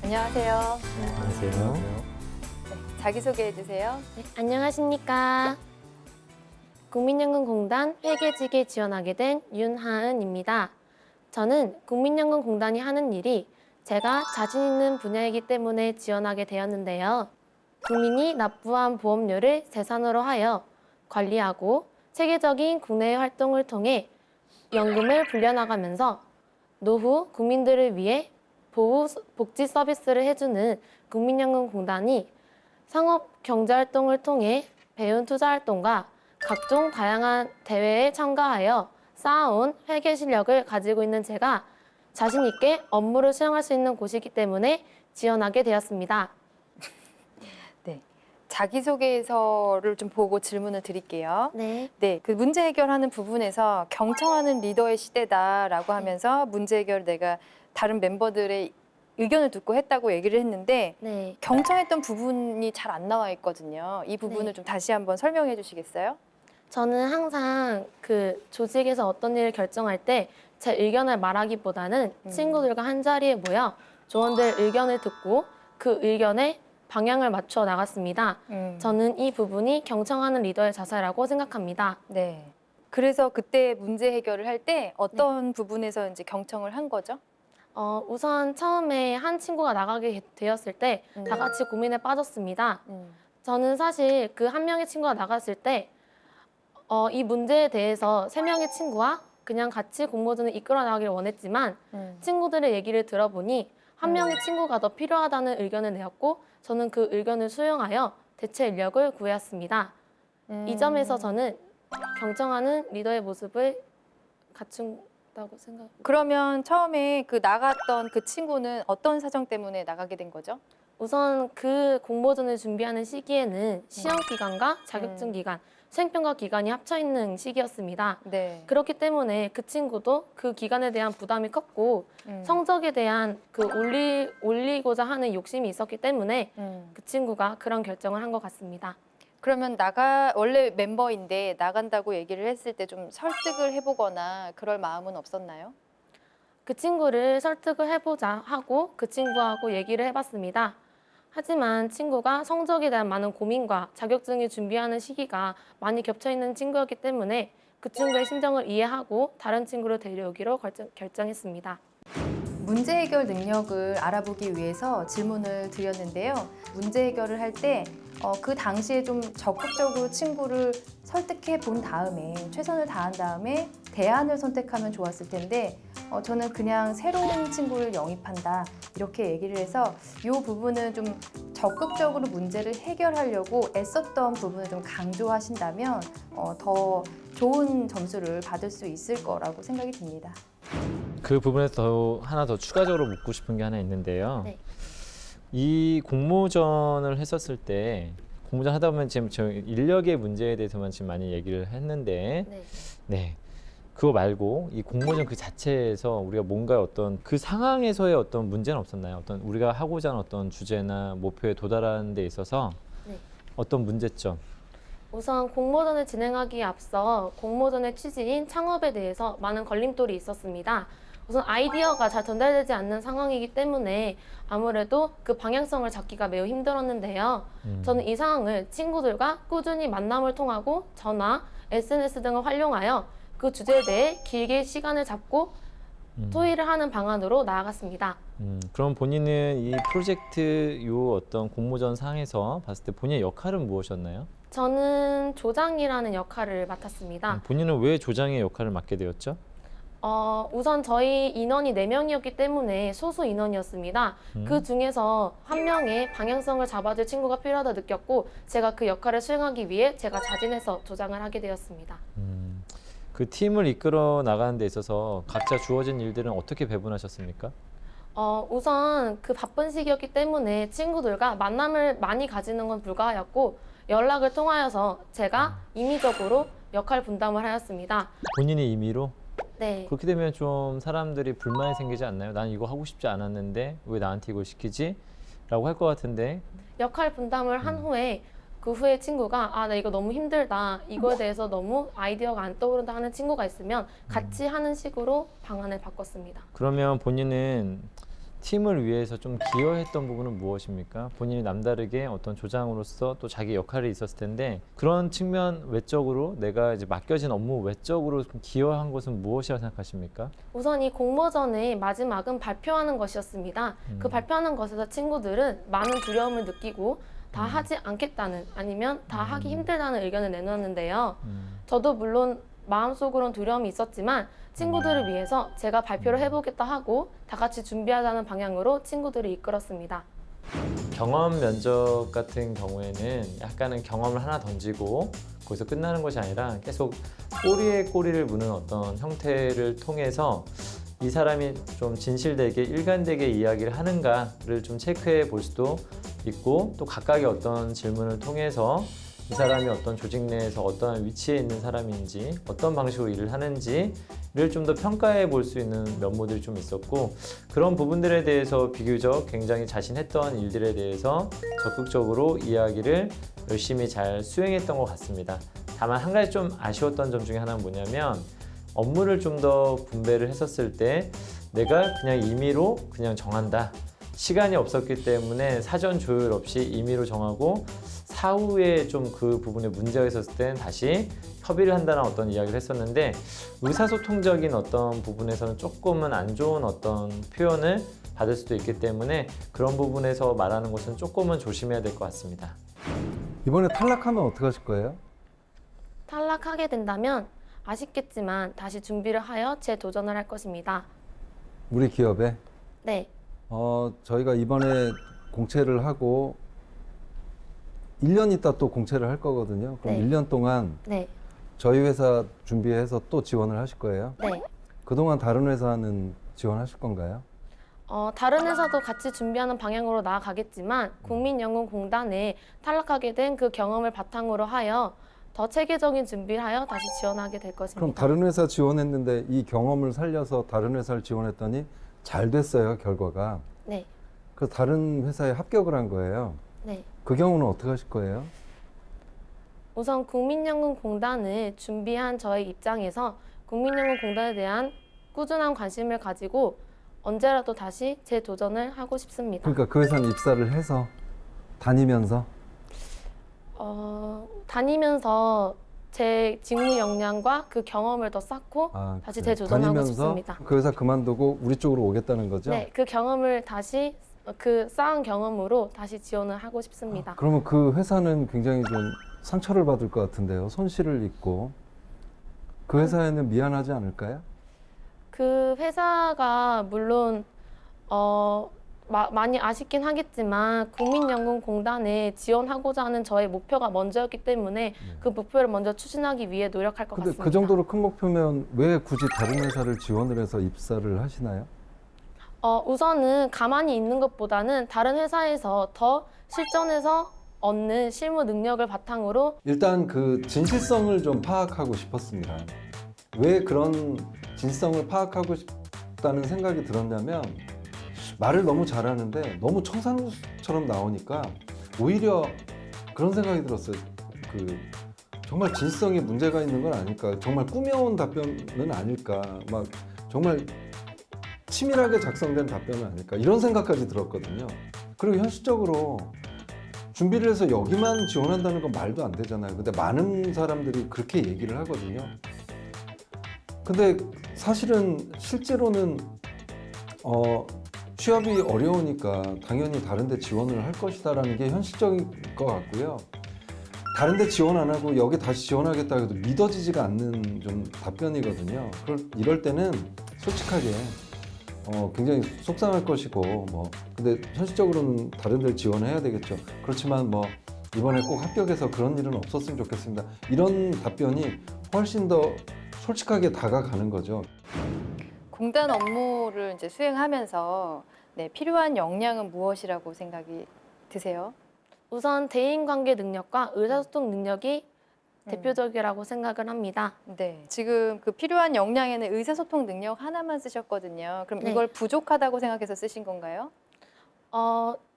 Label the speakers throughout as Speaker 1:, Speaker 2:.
Speaker 1: 안녕하세요.
Speaker 2: 안녕하세요.
Speaker 1: 네, 자기소개해 주세요.
Speaker 3: 네, 안녕하십니까. 국민연금공단 회계직에 지원하게 된 윤하은입니다. 저는 국민연금공단이 하는 일이 제가 자신 있는 분야이기 때문에 지원하게 되었는데요. 국민이 납부한 보험료를 재산으로 하여 관리하고 체계적인 국내 활동을 통해 연금을 불려나가면서 노후 국민들을 위해 보호 복지 서비스를 해주는 국민연금공단이 상업 경제활동을 통해 배운 투자활동과 각종 다양한 대회에 참가하여 쌓아온 회계 실력을 가지고 있는 제가 자신 있게 업무를 수행할 수 있는 곳이기 때문에 지원하게 되었습니다.
Speaker 1: 네, 자기소개서를 좀 보고 질문을 드릴게요.
Speaker 3: 네.
Speaker 1: 네, 그 문제 해결하는 부분에서 경청하는 리더의 시대다라고 하면서 문제 해결을 내가 다른 멤버들의 의견을 듣고 했다고 얘기를 했는데
Speaker 3: 네.
Speaker 1: 경청했던 부분이 잘 안 나와 있거든요. 이 부분을
Speaker 3: 네.
Speaker 1: 좀 다시 한번 설명해 주시겠어요?
Speaker 3: 저는 항상 그 조직에서 어떤 일을 결정할 때 제 의견을 말하기보다는 친구들과 한 자리에 모여 조언들 의견을 듣고 그 의견에 방향을 맞춰 나갔습니다. 저는 이 부분이 경청하는 리더의 자세라고 생각합니다.
Speaker 1: 네. 그래서 그때 문제 해결을 할 때 어떤 부분에서 이제 경청을 한 거죠?
Speaker 3: 우선 처음에 한 친구가 나가게 되었을 때 다 같이 고민에 빠졌습니다. 저는 사실 그 한 명의 친구가 나갔을 때 이 문제에 대해서 세 명의 친구와 그냥 같이 공모전을 이끌어 나가기를 원했지만 친구들의 얘기를 들어보니 한 명의 친구가 더 필요하다는 의견을 내었고 저는 그 의견을 수용하여 대체 인력을 구했습니다. 이 점에서 저는 경청하는 리더의 모습을 갖춘다고 생각합니다.
Speaker 1: 그러면 처음에 그 나갔던 그 친구는 어떤 사정 때문에 나가게 된 거죠?
Speaker 3: 우선 그 공모전을 준비하는 시기에는 시험 기간과 자격증 기간, 수행평가 기간이 합쳐 있는 시기였습니다.
Speaker 1: 네.
Speaker 3: 그렇기 때문에 그 친구도 그 기간에 대한 부담이 컸고 성적에 대한 그 올리고자 하는 욕심이 있었기 때문에 그 친구가 그런 결정을 한 것 같습니다.
Speaker 1: 그러면 원래 멤버인데 나간다고 얘기를 했을 때 좀 설득을 해보거나 그럴 마음은 없었나요?
Speaker 3: 그 친구를 설득을 해보자 하고 그 친구하고 얘기를 해봤습니다. 하지만 친구가 성적에 대한 많은 고민과 자격증을 준비하는 시기가 많이 겹쳐있는 친구였기 때문에 그 친구의 심정을 이해하고 다른 친구를 데려오기로 결정했습니다.
Speaker 1: 문제 해결 능력을 알아보기 위해서 질문을 드렸는데요. 문제 해결을 할 때 그 당시에 좀 적극적으로 친구를 설득해 본 다음에 최선을 다한 다음에 대안을 선택하면 좋았을 텐데 저는 그냥 새로운 친구를 영입한다 이렇게 얘기를 해서 이 부분은 좀 적극적으로 문제를 해결하려고 애썼던 부분을 좀 강조하신다면 더 좋은 점수를 받을 수 있을 거라고 생각이 듭니다.
Speaker 2: 그 부분에서 하나 더 추가적으로 묻고 싶은 게 하나 있는데요.
Speaker 3: 네.
Speaker 2: 이 공모전을 했었을 때 공모전 하다 보면 지금 저 인력의 문제에 대해서만 지금 많이 얘기를 했는데
Speaker 3: 네.
Speaker 2: 네. 그거 말고 이 공모전 그 자체에서 우리가 뭔가 어떤 그 상황에서의 어떤 문제는 없었나요? 어떤 우리가 하고자 하는 어떤 주제나 목표에 도달하는 데 있어서
Speaker 3: 네.
Speaker 2: 어떤 문제점?
Speaker 3: 우선 공모전을 진행하기에 앞서 공모전의 취지인 창업에 대해서 많은 걸림돌이 있었습니다. 우선 아이디어가 잘 전달되지 않는 상황이기 때문에 아무래도 그 방향성을 잡기가 매우 힘들었는데요. 저는 이 상황을 친구들과 꾸준히 만남을 통하고 전화, SNS 등을 활용하여 그 주제에 대해 길게 시간을 잡고 토의를 하는 방안으로 나아갔습니다.
Speaker 2: 그럼 본인은 이 프로젝트 요 어떤 공모전 상에서 봤을 때 본인의 역할은 무엇이었나요?
Speaker 3: 저는 조장이라는 역할을 맡았습니다.
Speaker 2: 본인은 왜 조장의 역할을 맡게 되었죠?
Speaker 3: 우선 저희 인원이 4명이었기 때문에 소수 인원이었습니다. 그 중에서 한 명의 방향성을 잡아줄 친구가 필요하다 느꼈고 제가 그 역할을 수행하기 위해 제가 자진해서 조장을 하게 되었습니다.
Speaker 2: 그 팀을 이끌어 나가는 데 있어서 각자 주어진 일들은 어떻게 배분하셨습니까?
Speaker 3: 우선 그 바쁜 시기였기 때문에 친구들과 만남을 많이 가지는 건 불가하였고 연락을 통하여서 제가 임의적으로 역할 분담을 하였습니다.
Speaker 2: 본인이 임의로?
Speaker 3: 네.
Speaker 2: 그렇게 되면 좀 사람들이 불만이 생기지 않나요? 난 이거 하고 싶지 않았는데 왜 나한테 이걸 시키지? 라고 할 것 같은데.
Speaker 3: 역할 분담을 한 후에 그 후에 친구가 나 이거 너무 힘들다. 이거에 대해서 너무 아이디어가 안 떠오른다 하는 친구가 있으면 같이 하는 식으로 방안을 바꿨습니다.
Speaker 2: 그러면 본인은 팀을 위해서 좀 기여했던 부분은 무엇입니까? 본인이 남다르게 어떤 조장으로서 또 자기 역할이 있었을 텐데 그런 측면 외적으로 내가 이제 맡겨진 업무 외적으로 좀 기여한 것은 무엇이라고 생각하십니까?
Speaker 3: 우선 이 공모전의 마지막은 발표하는 것이었습니다. 그 발표하는 것에서 친구들은 많은 두려움을 느끼고 다 하지 않겠다는 아니면 다 하기 힘들다는 의견을 내놓았는데요. 저도 물론 마음속으론 두려움이 있었지만 친구들을 위해서 제가 발표를 해보겠다 하고 다 같이 준비하자는 방향으로 친구들을 이끌었습니다.
Speaker 2: 경험 면접 같은 경우에는 약간은 경험을 하나 던지고 거기서 끝나는 것이 아니라 계속 꼬리에 꼬리를 무는 어떤 형태를 통해서 이 사람이 좀 진실되게 일관되게 이야기를 하는가를 좀 체크해 볼 수도 있고 또 각각의 어떤 질문을 통해서 이 사람이 어떤 조직 내에서 어떠한 위치에 있는 사람인지 어떤 방식으로 일을 하는지를 좀 더 평가해 볼 수 있는 면모들이 좀 있었고 그런 부분들에 대해서 비교적 굉장히 자신했던 일들에 대해서 적극적으로 이야기를 열심히 잘 수행했던 것 같습니다. 다만 한 가지 좀 아쉬웠던 점 중에 하나는 뭐냐면 업무를 좀 더 분배를 했었을 때 내가 그냥 임의로 그냥 정한다. 시간이 없었기 때문에 사전 조율 없이 임의로 정하고 사후에 좀 그 부분에 문제가 있었을 때는 다시 협의를 한다는 어떤 이야기를 했었는데 의사소통적인 어떤 부분에서는 조금은 안 좋은 어떤 표현을 받을 수도 있기 때문에 그런 부분에서 말하는 것은 조금은 조심해야 될 것 같습니다.
Speaker 4: 이번에 탈락하면 어떡하실 거예요?
Speaker 3: 탈락하게 된다면 아쉽겠지만 다시 준비를 하여 재도전을 할 것입니다.
Speaker 4: 우리 기업에?
Speaker 3: 네,
Speaker 4: 저희가 이번에 공채를 하고 1년 있다 또 공채를 할 거거든요. 그럼
Speaker 3: 네.
Speaker 4: 1년 동안
Speaker 3: 네,
Speaker 4: 저희 회사 준비해서 또 지원을 하실 거예요?
Speaker 3: 네.
Speaker 4: 그동안 다른 회사는 지원하실 건가요?
Speaker 3: 다른 회사도 같이 준비하는 방향으로 나아가겠지만 국민연금공단에 탈락하게 된 그 경험을 바탕으로 하여 더 체계적인 준비를 하여 다시 지원하게 될 것입니다.
Speaker 4: 그럼 다른 회사 지원했는데 이 경험을 살려서 다른 회사를 지원했더니 잘 됐어요, 결과가.
Speaker 3: 네,
Speaker 4: 그래서 다른 회사에 합격을 한 거예요.
Speaker 3: 네.
Speaker 4: 그 경우는 어떻게 하실 거예요?
Speaker 3: 우선 국민연금공단을 준비한 저의 입장에서 국민연금공단에 대한 꾸준한 관심을 가지고 언제라도 다시 재도전을 하고 싶습니다.
Speaker 4: 그러니까 그 회사는 입사를 해서 다니면서
Speaker 3: 다니면서 제 직무 역량과 그 경험을 더 쌓고 다시
Speaker 4: 그래요.
Speaker 3: 재도전하고
Speaker 4: 다니면서
Speaker 3: 싶습니다.
Speaker 4: 그 회사 그만두고 우리 쪽으로 오겠다는 거죠?
Speaker 3: 네, 그 경험을 다시 그 쌓은 경험으로 다시 지원을 하고 싶습니다.
Speaker 4: 그러면 그 회사는 굉장히 좀 상처를 받을 것 같은데요. 손실을 입고 그 회사에는 미안하지 않을까요?
Speaker 3: 그 회사가 물론 많이 아쉽긴 하겠지만 국민연금공단에 지원하고자 하는 저의 목표가 먼저였기 때문에 그 목표를 먼저 추진하기 위해 노력할 것
Speaker 4: 근데
Speaker 3: 같습니다.
Speaker 4: 그 정도로 큰 목표면 왜 굳이 다른 회사를 지원을 해서 입사를 하시나요?
Speaker 3: 우선은 가만히 있는 것보다는 다른 회사에서 더 실전에서 얻는 실무 능력을 바탕으로
Speaker 4: 일단 그 진실성을 좀 파악하고 싶었습니다. 왜 그런 진실성을 파악하고 싶다는 생각이 들었냐면 말을 너무 잘하는데 너무 청산구처럼 나오니까 오히려 그런 생각이 들었어요. 정말 진실성에 문제가 있는 건 아닐까? 정말 꾸며온 답변은 아닐까? 막 정말 치밀하게 작성된 답변은 아닐까? 이런 생각까지 들었거든요. 그리고 현실적으로 준비를 해서 여기만 지원한다는 건 말도 안 되잖아요. 근데 많은 사람들이 그렇게 얘기를 하거든요. 근데 사실은 실제로는 취업이 어려우니까 당연히 다른 데 지원을 할 것이다라는 게 현실적인 것 같고요. 다른 데 지원 안 하고 여기 다시 지원하겠다 해도 믿어지지가 않는 좀 답변이거든요. 이럴 때는 솔직하게 굉장히 속상할 것이고 근데 현실적으로는 다른 데를 지원해야 되겠죠. 그렇지만 이번에 꼭 합격해서 그런 일은 없었으면 좋겠습니다. 이런 답변이 훨씬 더 솔직하게 다가가는 거죠.
Speaker 1: 공단 업무를 이제 수행하면서 필요한 역량은 무엇이라고 생각이 드세요?
Speaker 3: 우선 대인관계 능력과 의사소통 능력이 대표적이라고 생각을 합니다.
Speaker 1: 네. 지금 그 필요한 역량에는 의사소통 능력 하나만 쓰셨거든요. 그럼
Speaker 3: 네.
Speaker 1: 이걸 부족하다고 생각해서 쓰신 건가요?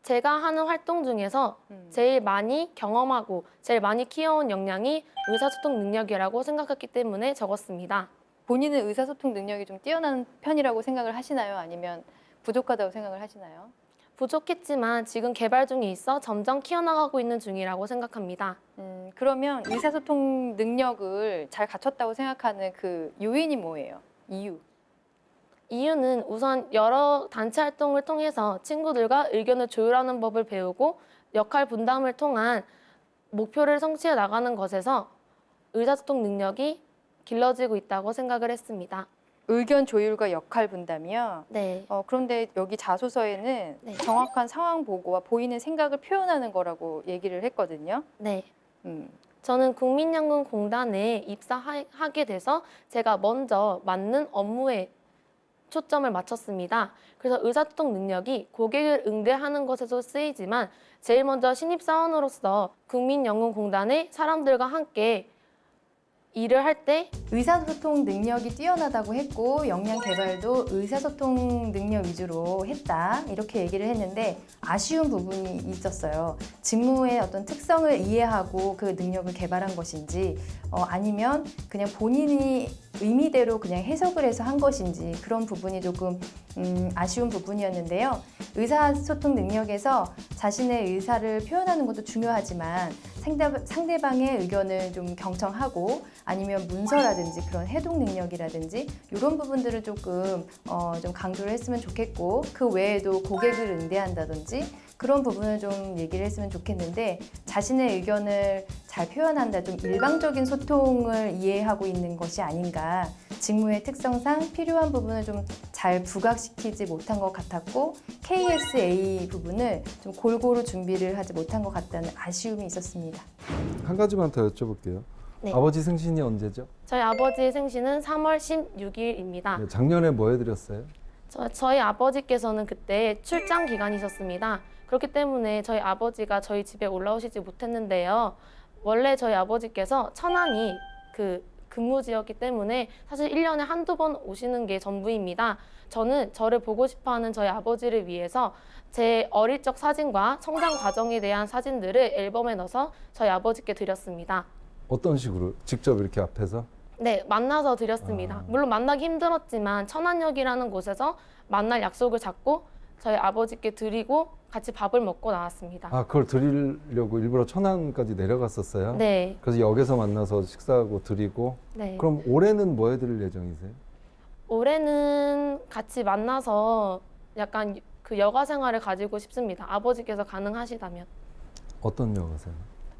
Speaker 3: 제가 하는 활동 중에서 제일 많이 경험하고 제일 많이 키워온 역량이 의사소통 능력이라고 생각했기 때문에 적었습니다.
Speaker 1: 본인은 의사소통 능력이 좀 뛰어난 편이라고 생각을 하시나요? 아니면 부족하다고 생각을 하시나요?
Speaker 3: 부족했지만 지금 개발 중에 있어 점점 키워나가고 있는 중이라고 생각합니다.
Speaker 1: 그러면 의사소통 능력을 잘 갖췄다고 생각하는 그 요인이 뭐예요? 이유?
Speaker 3: 이유는 우선 여러 단체 활동을 통해서 친구들과 의견을 조율하는 법을 배우고 역할 분담을 통한 목표를 성취해 나가는 것에서 의사소통 능력이 길러지고 있다고 생각을 했습니다.
Speaker 1: 의견 조율과 역할 분담이요?
Speaker 3: 네.
Speaker 1: 그런데 여기 자소서에는
Speaker 3: 네.
Speaker 1: 정확한 상황 보고와 보이는 생각을 표현하는 거라고 얘기를 했거든요.
Speaker 3: 네.
Speaker 1: 음,
Speaker 3: 저는 국민연금공단에 입사하게 돼서 제가 먼저 맞는 업무에 초점을 맞췄습니다. 그래서 의사소통 능력이 고객을 응대하는 것에도 쓰이지만 제일 먼저 신입사원으로서 국민연금공단의 사람들과 함께 일을 할 때
Speaker 1: 의사소통 능력이 뛰어나다고 했고 역량 개발도 의사소통 능력 위주로 했다 이렇게 얘기를 했는데 아쉬운 부분이 있었어요. 직무의 어떤 특성을 이해하고 그 능력을 개발한 것인지 아니면 그냥 본인이 의미대로 그냥 해석을 해서 한 것인지 그런 부분이 조금 아쉬운 부분이었는데요. 의사소통 능력에서 자신의 의사를 표현하는 것도 중요하지만 상대방의 의견을 좀 경청하고 아니면 문서라든지 그런 해독 능력이라든지 이런 부분들을 조금 좀 강조를 했으면 좋겠고 그 외에도 고객을 응대한다든지 그런 부분을 좀 얘기를 했으면 좋겠는데 자신의 의견을 잘 표현한다, 좀 일방적인 소통을 이해하고 있는 것이 아닌가 직무의 특성상 필요한 부분을 좀 잘 부각시키지 못한 것 같았고 KSA 부분을 좀 골고루 준비를 하지 못한 것 같다는 아쉬움이 있었습니다.
Speaker 4: 한 가지만 더 여쭤볼게요.
Speaker 3: 네.
Speaker 4: 아버지 생신이 언제죠?
Speaker 3: 저희 아버지의 생신은 3월 16일입니다.
Speaker 4: 네, 작년에 뭐 해드렸어요?
Speaker 3: 저희 아버지께서는 그때 출장 기간이셨습니다. 그렇기 때문에 저희 아버지가 저희 집에 올라오시지 못했는데요. 원래 저희 아버지께서 천안이 그 근무지였기 때문에 사실 1년에 한두 번 오시는 게 전부입니다. 저는 저를 보고 싶어하는 저희 아버지를 위해서 제 어릴 적 사진과 성장 과정에 대한 사진들을 앨범에 넣어서 저희 아버지께 드렸습니다.
Speaker 4: 어떤 식으로? 직접 이렇게 앞에서?
Speaker 3: 네, 만나서 드렸습니다.
Speaker 4: 아.
Speaker 3: 물론 만나기 힘들었지만 천안역이라는 곳에서 만날 약속을 잡고 저희 아버지께 드리고 같이 밥을 먹고 나왔습니다.
Speaker 4: 아, 그걸 드리려고 일부러 천안까지 내려갔었어요?
Speaker 3: 네,
Speaker 4: 그래서 역에서 만나서 식사하고 드리고.
Speaker 3: 네.
Speaker 4: 그럼 올해는 뭐 해드릴 예정이세요?
Speaker 3: 올해는 같이 만나서 약간 그 여가 생활을 가지고 싶습니다. 아버지께서 가능하시다면.
Speaker 4: 어떤 역하세요?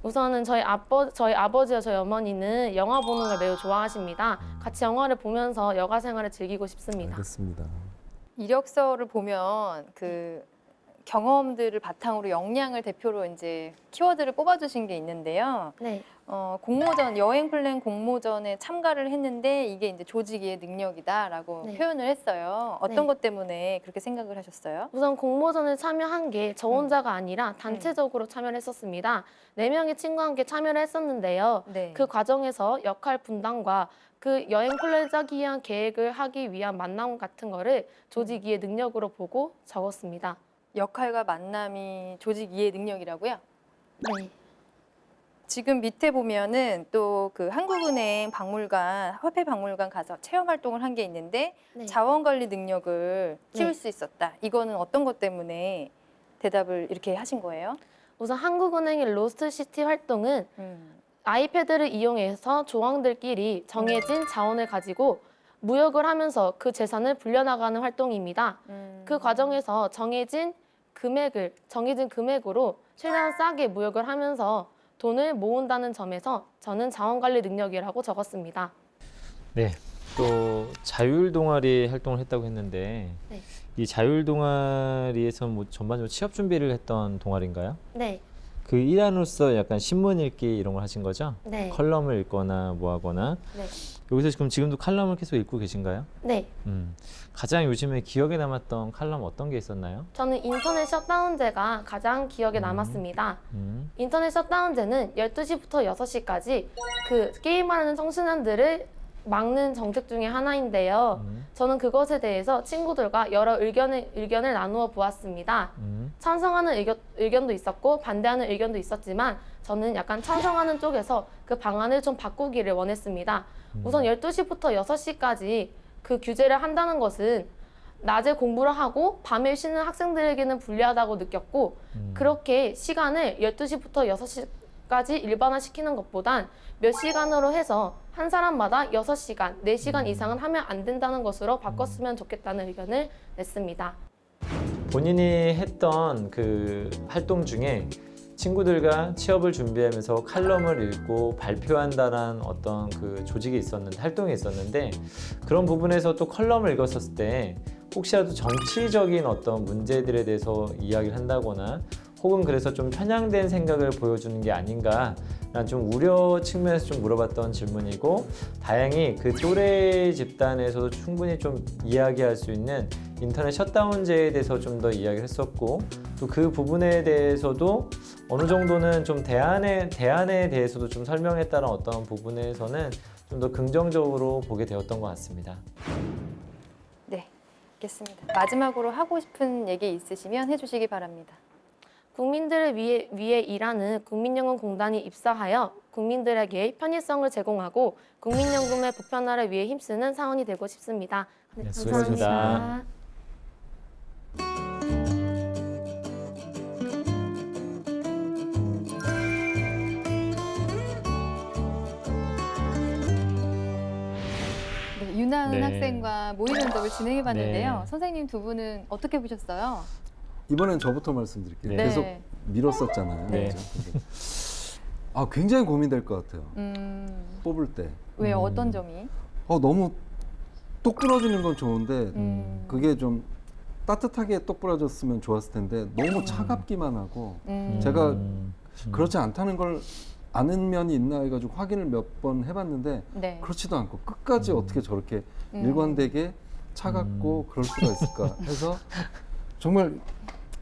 Speaker 3: 우선은 저희 아버지와 저희 어머니는 영화 보는 걸 매우 좋아하십니다. 같이 영화를 보면서 여가 생활을 즐기고 싶습니다.
Speaker 4: 알겠습니다.
Speaker 1: 이력서를 보면 그 경험들을 바탕으로 역량을 대표로 이제 키워드를 뽑아주신 게 있는데요.
Speaker 3: 네,
Speaker 1: 공모전, 여행 플랜 공모전에 참가를 했는데 이게 이제 조직의 능력이다라고
Speaker 3: 네.
Speaker 1: 표현을 했어요. 어떤
Speaker 3: 네.
Speaker 1: 것 때문에 그렇게 생각을 하셨어요?
Speaker 3: 우선 공모전을 참여한 게 저 혼자가 아니라 단체적으로 참여를 했었습니다. 4명의 친구와 함께 참여를 했었는데요.
Speaker 1: 네.
Speaker 3: 그 과정에서 역할 분담과 그 여행 플랜 짜기 위한 계획을 하기 위한 만남 같은 거를 조직 이해 능력으로 보고 적었습니다.
Speaker 1: 역할과 만남이 조직 이해 능력이라고요?
Speaker 3: 네,
Speaker 1: 지금 밑에 보면은 또 그 한국은행 박물관, 화폐박물관 가서 체험 활동을 한 게 있는데
Speaker 3: 네.
Speaker 1: 자원관리 능력을 키울
Speaker 3: 네.
Speaker 1: 수 있었다. 이거는 어떤 것 때문에 대답을 이렇게 하신 거예요?
Speaker 3: 우선 한국은행의 로스트시티 활동은 아이패드를 이용해서 조항들끼리 정해진 자원을 가지고 무역을 하면서 그 재산을 불려나가는 활동입니다. 그 과정에서 정해진 금액으로 최대한 싸게 무역을 하면서 돈을 모은다는 점에서 저는 자원관리 능력이라고 적었습니다.
Speaker 2: 네, 또 자율 동아리 활동을 했다고 했는데
Speaker 3: 네.
Speaker 2: 이 자율 동아리에서 뭐 전반적으로 취업 준비를 했던 동아리인가요?
Speaker 3: 네,
Speaker 2: 그 일환으로서 약간 신문 읽기 이런 걸 하신 거죠?
Speaker 3: 네,
Speaker 2: 컬럼을 읽거나 뭐 하거나
Speaker 3: 네,
Speaker 2: 여기서 지금도 칼럼을 계속 읽고 계신가요?
Speaker 3: 네.
Speaker 2: 가장 요즘에 기억에 남았던 칼럼 어떤 게 있었나요?
Speaker 3: 저는 인터넷 셧다운제가 가장 기억에 남았습니다. 인터넷 셧다운제는 12시부터 6시까지 그 게임하는 청소년들을 막는 정책 중에 하나인데요. 저는 그것에 대해서 친구들과 여러 의견을 나누어 보았습니다. 찬성하는 의견도 있었고 반대하는 의견도 있었지만 저는 약간 찬성하는 쪽에서 그 방안을 좀 바꾸기를 원했습니다. 우선 12시부터 6시까지 그 규제를 한다는 것은 낮에 공부를 하고 밤에 쉬는 학생들에게는 불리하다고 느꼈고 그렇게 시간을 12시부터 6시까지 일반화시키는 것보단 몇 시간으로 해서 한 사람마다 6시간, 4시간 이상은 하면 안 된다는 것으로 바꿨으면 좋겠다는 의견을 냈습니다.
Speaker 2: 본인이 했던 그 활동 중에 친구들과 취업을 준비하면서 칼럼을 읽고 발표한다는 어떤 그 조직이 있었는데, 활동이 있었는데, 그런 부분에서 또 컬럼을 읽었을 때 혹시라도 정치적인 어떤 문제들에 대해서 이야기를 한다거나 혹은 그래서 좀 편향된 생각을 보여주는 게 아닌가 라는 좀 우려 측면에서 좀 물어봤던 질문이고, 다행히 그 또래 집단에서도 충분히 좀 이야기할 수 있는 인터넷 셧다운제에 대해서 좀 더 이야기를 했었고, 또 그 부분에 대해서도 어느 정도는 좀 대안에 대해서도 좀 설명했다는 어떤 부분에서는 좀 더 긍정적으로 보게 되었던 것 같습니다.
Speaker 1: 네, 알겠습니다. 마지막으로 하고 싶은 얘기 있으시면 해주시기 바랍니다.
Speaker 3: 국민들을 위해 일하는 국민연금공단이 입사하여 국민들에게 편의성을 제공하고 국민연금의 보편화를 위해 힘쓰는 사원이 되고 싶습니다.
Speaker 2: 네, 수고하셨습니다.
Speaker 1: 네, 윤하은
Speaker 2: 네.
Speaker 1: 학생과 모의 면접을 진행해봤는데요.
Speaker 2: 네.
Speaker 1: 선생님 두 분은 어떻게 보셨어요?
Speaker 4: 이번엔 저부터 말씀드릴게요.
Speaker 2: 네.
Speaker 4: 계속 미뤘었잖아요.
Speaker 2: 네.
Speaker 4: 그죠? 근데 굉장히 고민될 것 같아요. 뽑을 때.
Speaker 1: 왜 어떤 점이?
Speaker 4: 너무 똑 부러지는 건 좋은데 그게 좀 따뜻하게 똑 부러졌으면 좋았을 텐데 너무 차갑기만 하고 제가 그렇지 않다는 걸 아는 면이 있나 해가지고 확인을 몇 번 해봤는데
Speaker 1: 네.
Speaker 4: 그렇지도 않고 끝까지 어떻게 저렇게 일관되게 차갑고 그럴 수가 있을까 해서 정말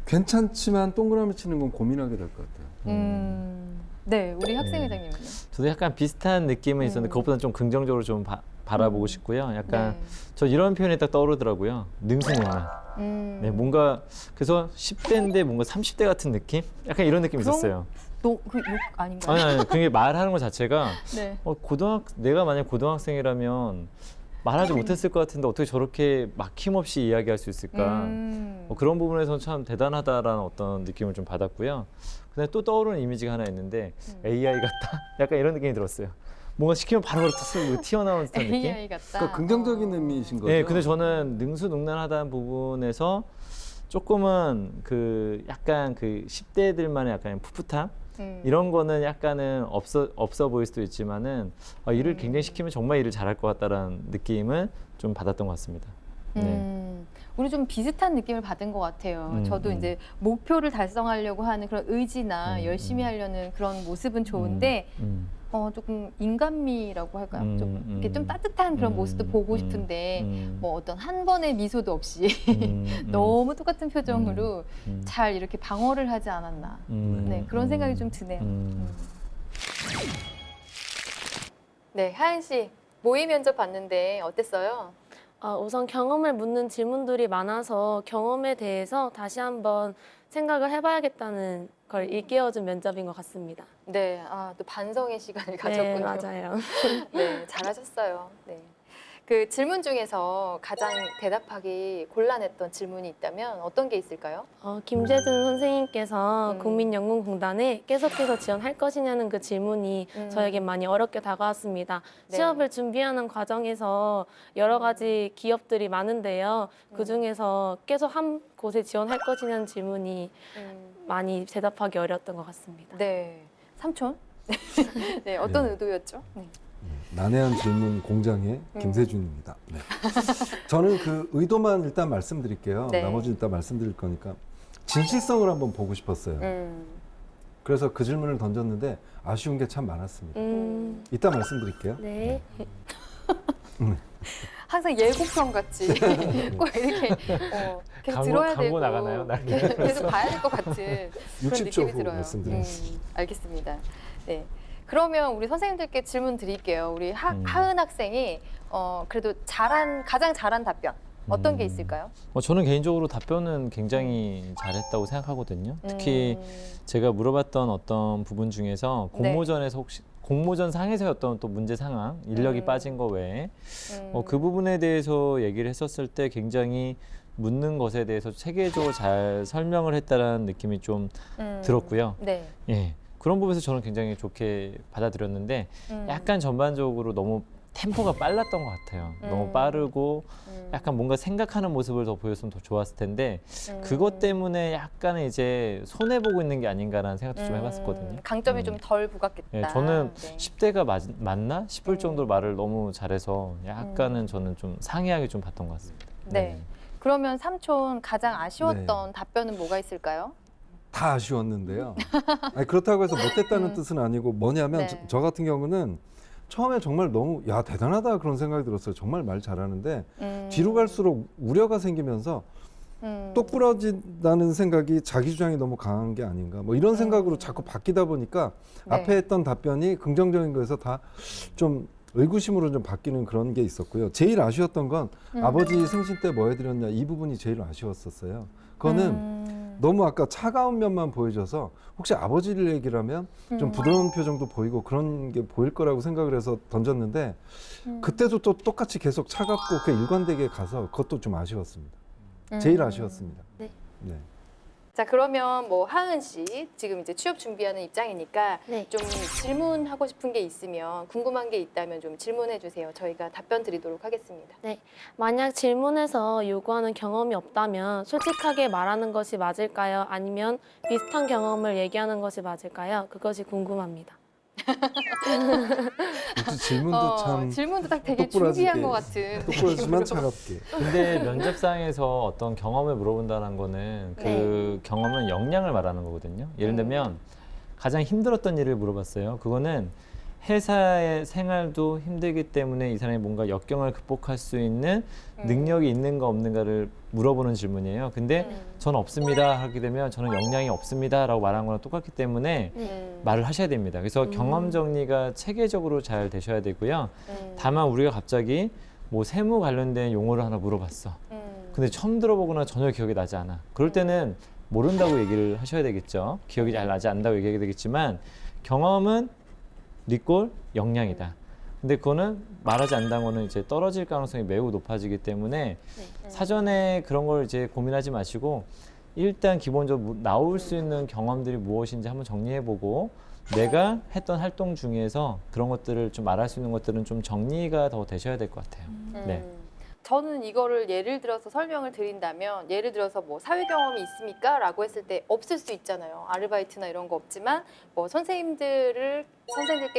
Speaker 4: 괜찮지만 동그라미 치는 건 고민하게 될 것 같아요.
Speaker 1: 네, 우리 학생회장님은요?
Speaker 2: 저도 약간 비슷한 느낌은 있었는데 그것보다는 좀 긍정적으로 좀 바라보고 싶고요. 약간
Speaker 1: 네.
Speaker 2: 저 이런 표현이 딱 떠오르더라고요. 능수능란. 네, 뭔가 그래서 10대인데 뭔가 30대 같은 느낌? 약간 이런 느낌이
Speaker 1: 그럼-
Speaker 2: 있었어요.
Speaker 1: 그욕 아닌가요?
Speaker 2: 아니, 그게 말하는 것 자체가
Speaker 1: 네.
Speaker 2: 내가 만약 고등학생이라면 말하지 못했을 것 같은데 어떻게 저렇게 막힘없이 이야기할 수 있을까? 그런 부분에서는 참 대단하다라는 어떤 느낌을 좀 받았고요. 근데 또 떠오르는 이미지가 하나 있는데 AI 같다? 약간 이런 느낌이 들었어요. 뭔가 시키면 바로 튀어나오는 듯한 느낌?
Speaker 1: AI 같다.
Speaker 4: 그러니까 긍정적인 의미이신 거죠?
Speaker 2: 네, 근데 저는 능수능란하다는 부분에서 조금은 그 약간 그 10대들만의 약간 풋풋함? 이런 거는 약간은 없어 보일 수도 있지만은 일을 굉장히 시키면 정말 일을 잘할 것 같다라는 느낌은 좀 받았던 것 같습니다. 네.
Speaker 1: 우리 좀 비슷한 느낌을 받은 것 같아요. 저도 이제 목표를 달성하려고 하는 그런 의지나 열심히 하려는 그런 모습은 좋은데 조금 인간미라고 할까요? 좀 이렇게 좀 따뜻한 그런 모습도 보고 싶은데 뭐 어떤 한 번의 미소도 없이 너무 똑같은 표정으로 잘 이렇게 방어를 하지 않았나. 네, 그런 생각이 좀 드네요. 네, 하은 씨 모의 면접 봤는데 어땠어요?
Speaker 3: 우선 경험을 묻는 질문들이 많아서 경험에 대해서 다시 한번 생각을 해봐야겠다는 걸 일깨워준 면접인 것 같습니다.
Speaker 1: 네, 또 반성의 시간을
Speaker 3: 네,
Speaker 1: 가졌군요.
Speaker 3: 맞아요.
Speaker 1: 네, 잘하셨어요. 네. 그 질문 중에서 가장 대답하기 곤란했던 질문이 있다면 어떤 게 있을까요?
Speaker 3: 김재준 선생님께서
Speaker 1: 음.
Speaker 3: 국민연금공단에 계속해서 지원할 것이냐는 그 질문이 저에게 많이 어렵게 다가왔습니다.
Speaker 1: 네.
Speaker 3: 취업을 준비하는 과정에서 여러 가지 기업들이 많은데요. 그중에서 계속 한 곳에 지원할 것이냐는 질문이 많이 대답하기 어려웠던 것 같습니다.
Speaker 1: 네, 삼촌. 네, 어떤 의도였죠? 네.
Speaker 4: 난해한 질문 공장의 김세준입니다. 네. 저는 그 의도만 일단 말씀드릴게요.
Speaker 1: 네.
Speaker 4: 나머지 일단 말씀드릴 거니까 진실성을 한번 보고 싶었어요. 그래서 그 질문을 던졌는데 아쉬운 게 참 많았습니다. 이따 말씀드릴게요.
Speaker 3: 네.
Speaker 1: 항상 예고편 같이 꼭 이렇게 계속 들어야 되고
Speaker 2: 광고 나가나요?
Speaker 1: 계속 봐야 될 것 같은 그런
Speaker 4: 60초
Speaker 1: 느낌이
Speaker 4: 후
Speaker 1: 들어요.
Speaker 4: 말씀드리겠습니다.
Speaker 1: 알겠습니다. 네. 그러면 우리 선생님들께 질문 드릴게요. 우리 하은 학생이 그래도 가장 잘한 답변 어떤 게 있을까요?
Speaker 2: 저는 개인적으로 답변은 굉장히 잘했다고 생각하거든요. 특히 제가 물어봤던 어떤 부분 중에서 공모전에서 혹시 공모전 상에서의 어떤 또 문제 상황, 인력이 빠진 거 외에 그 부분에 대해서 얘기를 했었을 때 굉장히 묻는 것에 대해서 체계적으로 잘 설명을 했다라는 느낌이 좀 들었고요.
Speaker 1: 네.
Speaker 2: 예. 그런 부분에서 저는 굉장히 좋게 받아들였는데 약간 전반적으로 너무 템포가 빨랐던 것 같아요. 너무 빠르고 약간 뭔가 생각하는 모습을 더 보였으면 더 좋았을 텐데 그것 때문에 약간은 이제 손해보고 있는 게 아닌가라는 생각도 좀 해봤었거든요.
Speaker 1: 강점이 좀 덜 부각했다.
Speaker 2: 예, 저는
Speaker 1: 네.
Speaker 2: 10대가 맞나 싶을 정도로 말을 너무 잘해서 약간은 저는 좀 상이하게 좀 봤던 것 같습니다.
Speaker 1: 네. 그러면 삼촌 가장 아쉬웠던 답변은 뭐가 있을까요?
Speaker 4: 다 아쉬웠는데요. 아니, 그렇다고 해서 못했다는 뜻은 아니고 뭐냐면
Speaker 1: 네.
Speaker 4: 저 같은 경우는 처음에 정말 너무 야 대단하다 그런 생각이 들었어요. 정말 말 잘하는데 뒤로 갈수록 우려가 생기면서 똑 부러진다는 생각이 자기 주장이 너무 강한 게 아닌가 뭐 이런 생각으로 자꾸 바뀌다 보니까
Speaker 1: 네.
Speaker 4: 앞에 했던 답변이 긍정적인 거에서 다 좀 의구심으로 좀 바뀌는 그런 게 있었고요. 제일 아쉬웠던 건 아버지 생신 때 뭐 해드렸냐 이 부분이 제일 아쉬웠었어요. 그거는 너무 아까 차가운 면만 보여줘서 혹시 아버지를 얘기를 하면 좀 부드러운 표정도 보이고 그런 게 보일 거라고 생각을 해서 던졌는데 그때도 또 똑같이 계속 차갑고 그 일관되게 가서 그것도 좀 아쉬웠습니다. 제일 아쉬웠습니다.
Speaker 3: 네.
Speaker 4: 네.
Speaker 1: 자, 그러면 뭐 하은 씨 지금 이제 취업 준비하는 입장이니까
Speaker 3: 네.
Speaker 1: 좀 질문하고 싶은 게 있으면 궁금한 게 있다면 좀 질문해 주세요. 저희가 답변 드리도록 하겠습니다.
Speaker 3: 만약 질문에서 요구하는 경험이 없다면 솔직하게 말하는 것이 맞을까요? 아니면 비슷한 경험을 얘기하는 것이 맞을까요? 그것이 궁금합니다.
Speaker 4: 역시 질문도 참
Speaker 1: 질문도 딱 되게
Speaker 4: 똑부러지게.
Speaker 1: 준비한 것 같은.
Speaker 4: 똑부러지만 차갑게.
Speaker 2: 근데 면접상에서 어떤 경험을 물어본다는 거는 그
Speaker 1: 네.
Speaker 2: 경험은 역량을 말하는 거거든요. 예를 들면 가장 힘들었던 일을 물어봤어요. 그거는 회사의 생활도 힘들기 때문에 이 사람이 뭔가 역경을 극복할 수 있는 능력이 있는가 없는가를 물어보는 질문이에요. 근데 저는 없습니다 하게 되면 저는 역량이 없습니다 라고 말한 거랑 똑같기 때문에 말을 하셔야 됩니다. 그래서 경험 정리가 체계적으로 잘 되셔야 되고요. 다만 우리가 갑자기 뭐 세무 관련된 용어를 하나 물어봤어. 근데 처음 들어보거나 전혀 기억이 나지 않아. 그럴 때는 모른다고 얘기를 하셔야 되겠죠. 기억이 잘 나지 않는다고 얘기하게 되겠지만 경험은 리꼴 역량이다. 근데 그거는 말하지 않는 거는 이제 떨어질 가능성이 매우 높아지기 때문에 사전에 그런 걸 이제 고민하지 마시고 일단 기본적으로 나올 수 있는 경험들이 무엇인지 한번 정리해보고 내가 했던 활동 중에서 그런 것들을 좀 말할 수 있는 것들은 좀 정리가 더 되셔야 될 것 같아요. 네.
Speaker 1: 저는 이거를 예를 들어서 설명을 드린다면 예를 들어서 뭐 사회 경험이 있습니까? 라고 했을 때 없을 수 있잖아요. 아르바이트나 이런 거 없지만 뭐 선생님들께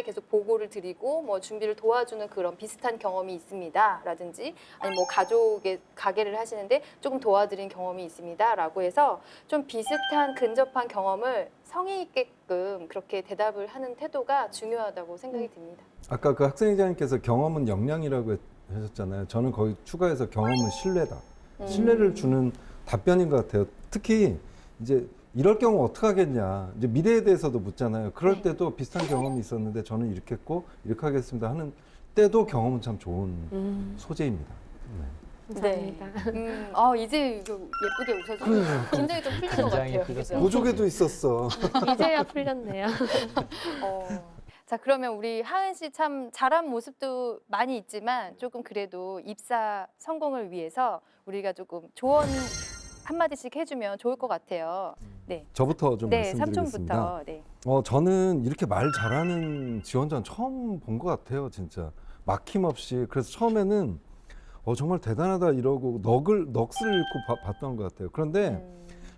Speaker 1: 계속 보고를 드리고 뭐 준비를 도와주는 그런 비슷한 경험이 있습니다. 라든지 아니면 뭐 가족의 가게를 하시는데 조금 도와드린 경험이 있습니다. 라고 해서 좀 비슷한 근접한 경험을 성의 있게끔 그렇게 대답을 하는 태도가 중요하다고 생각이 듭니다.
Speaker 4: 아까 그 학생회장님께서 경험은 역량이라고 하셨잖아요. 저는 거기 추가해서 경험은 신뢰다. 신뢰를 주는 답변인 것 같아요. 특히 이제 이럴 경우 어떻게 하겠냐. 이제 미래에 대해서도 묻잖아요. 그럴 때도 비슷한 경험이 있었는데 저는 이렇게 했고 이렇게 하겠습니다 하는 때도 경험은 참 좋은 소재입니다. 네.
Speaker 3: 감사합니다.
Speaker 1: 이제 이거 예쁘게 웃어주세요. 긴장이 좀 풀린 것
Speaker 2: 긴장이
Speaker 1: 같아요.
Speaker 2: 풀렸어요.
Speaker 1: 그죠?
Speaker 4: 보조개도 있었어.
Speaker 3: 이제야 풀렸네요.
Speaker 1: 자, 그러면 우리 하은 씨 참 잘한 모습도 많이 있지만 조금 그래도 입사 성공을 위해서 우리가 조금 조언 한마디씩 해주면 좋을 것 같아요. 네.
Speaker 4: 저부터 좀
Speaker 1: 네,
Speaker 4: 말씀드리겠습니다.
Speaker 1: 삼촌부터. 네.
Speaker 4: 저는 이렇게 말 잘하는 지원자는 처음 본 것 같아요, 진짜. 막힘없이. 그래서 처음에는 정말 대단하다 이러고 넋을 잃고 봤던 것 같아요. 그런데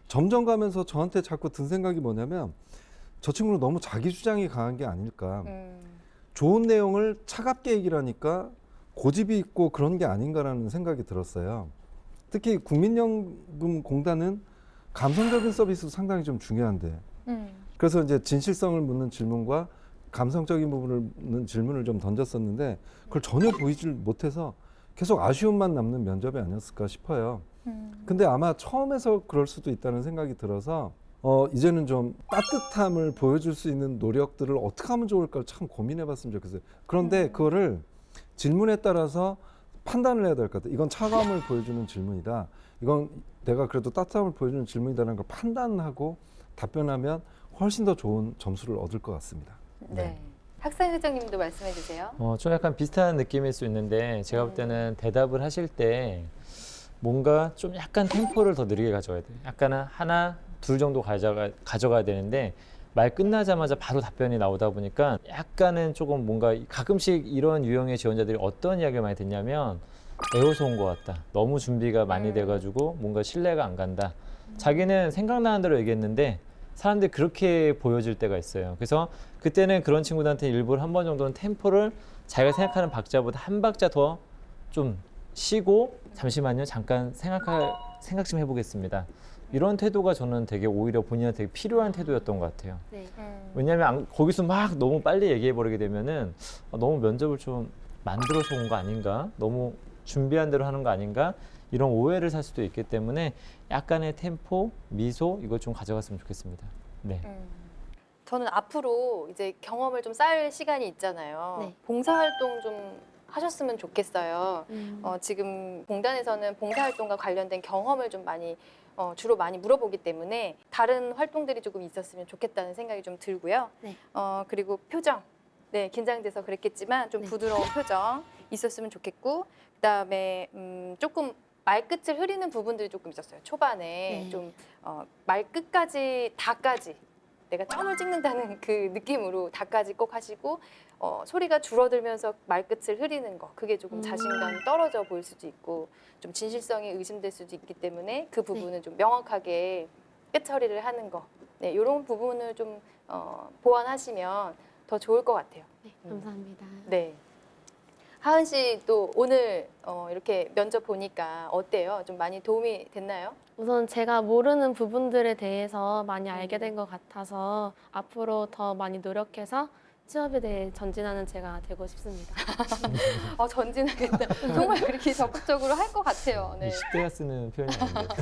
Speaker 4: 점점 가면서 저한테 자꾸 든 생각이 뭐냐면 저 친구는 너무 자기 주장이 강한 게 아닐까. 좋은 내용을 차갑게 얘기를 하니까 고집이 있고 그런 게 아닌가라는 생각이 들었어요. 특히 국민연금공단은 감성적인 서비스도 상당히 좀 중요한데 그래서 이제 진실성을 묻는 질문과 감성적인 부분을 묻는 질문을 좀 던졌었는데 그걸 전혀 보이질 못해서 계속 아쉬움만 남는 면접이 아니었을까 싶어요. 근데 아마 처음에서 그럴 수도 있다는 생각이 들어서 이제는 좀 따뜻함을 보여줄 수 있는 노력들을 어떻게 하면 좋을까 참 고민해봤으면 좋겠어요. 그런데 그거를 질문에 따라서 판단을 해야 될 것 같아요. 이건 차가움을 보여주는 질문이다. 이건 내가 그래도 따뜻함을 보여주는 질문이다라는 걸 판단하고 답변하면 훨씬 더 좋은 점수를 얻을 것 같습니다.
Speaker 1: 네. 학생 회장님도 말씀해 주세요.
Speaker 2: 좀 약간 비슷한 느낌일 수 있는데 제가 볼 때는 대답을 하실 때 뭔가 좀 약간 템포를 더 느리게 가져가야 돼요. 약간은 하나, 둘 정도 가져가야 되는데 말 끝나자마자 바로 답변이 나오다 보니까 약간은 조금 뭔가 가끔씩 이런 유형의 지원자들이 어떤 이야기를 많이 듣냐면 외워서 온 것 같다. 너무 준비가 많이 돼가지고 뭔가 신뢰가 안 간다. 자기는 생각나는 대로 얘기했는데 사람들이 그렇게 보여질 때가 있어요. 그래서 그때는 그런 친구들한테 일부러 한 번 정도는 템포를 자기가 생각하는 박자보다 한 박자 더 좀 쉬고 잠시만요. 잠깐 생각 좀 해보겠습니다. 이런 태도가 저는 되게 오히려 본인한테 되게 필요한 태도였던 것 같아요.
Speaker 3: 네.
Speaker 2: 왜냐하면 거기서 막 너무 빨리 얘기해버리게 되면은 너무 면접을 좀 만들어서 온 거 아닌가? 너무 준비한 대로 하는 거 아닌가? 이런 오해를 살 수도 있기 때문에 약간의 템포, 미소 이걸 좀 가져갔으면 좋겠습니다. 네.
Speaker 1: 저는 앞으로 이제 경험을 좀 쌓을 시간이 있잖아요.
Speaker 3: 네.
Speaker 1: 봉사활동 좀 하셨으면 좋겠어요.
Speaker 3: 음.
Speaker 1: 지금 공단에서는 봉사활동과 관련된 경험을 좀 많이 주로 많이 물어보기 때문에 다른 활동들이 조금 있었으면 좋겠다는 생각이 좀 들고요.
Speaker 3: 네.
Speaker 1: 그리고 표정. 네, 긴장돼서 그랬겠지만 좀
Speaker 3: 네.
Speaker 1: 부드러운 표정 있었으면 좋겠고 그다음에 조금 말끝을 흐리는 부분들이 조금 있었어요. 초반에
Speaker 3: 네.
Speaker 1: 좀 말끝까지 다까지 내가 점을 찍는다는 그 느낌으로 다까지 꼭 하시고 소리가 줄어들면서 말끝을 흐리는 거 그게 조금 자신감이 떨어져 보일 수도 있고 좀 진실성이 의심될 수도 있기 때문에 그 부분은 좀 명확하게 끝 처리를 하는 거 네, 이런 부분을 좀 보완하시면 더 좋을 것 같아요.
Speaker 3: 네, 감사합니다.
Speaker 1: 네. 하은 씨 또 오늘 이렇게 면접 보니까 어때요? 좀 많이 도움이 됐나요?
Speaker 3: 우선 제가 모르는 부분들에 대해서 많이 알게 된 것 같아서 앞으로 더 많이 노력해서 취업에 대해 전진하는 제가 되고 싶습니다.
Speaker 1: 전진하겠다. 정말 그렇게 적극적으로 할 것 같아요. 네.
Speaker 2: 20대가 쓰는 표현이 아닌데.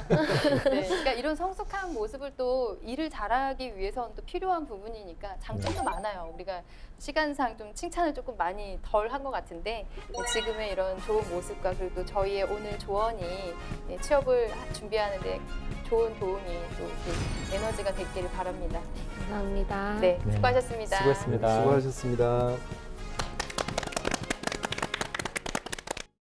Speaker 1: 네. 그러니까 이런 성숙한 모습을 또 일을 잘하기 위해서는 또 필요한 부분이니까 장점도 많아요. 우리가 시간상 좀 칭찬을 조금 많이 덜 한 것 같은데 지금의 이런 좋은 모습과 그리고 저희의 오늘 조언이 취업을 준비하는데 좋은 도움이 또 이렇게 에너지가 됐기를 바랍니다.
Speaker 3: 감사합니다.
Speaker 1: 네,
Speaker 2: 네.
Speaker 1: 수고하셨습니다.
Speaker 2: 수고했습니다.
Speaker 4: 수고하셨습니다.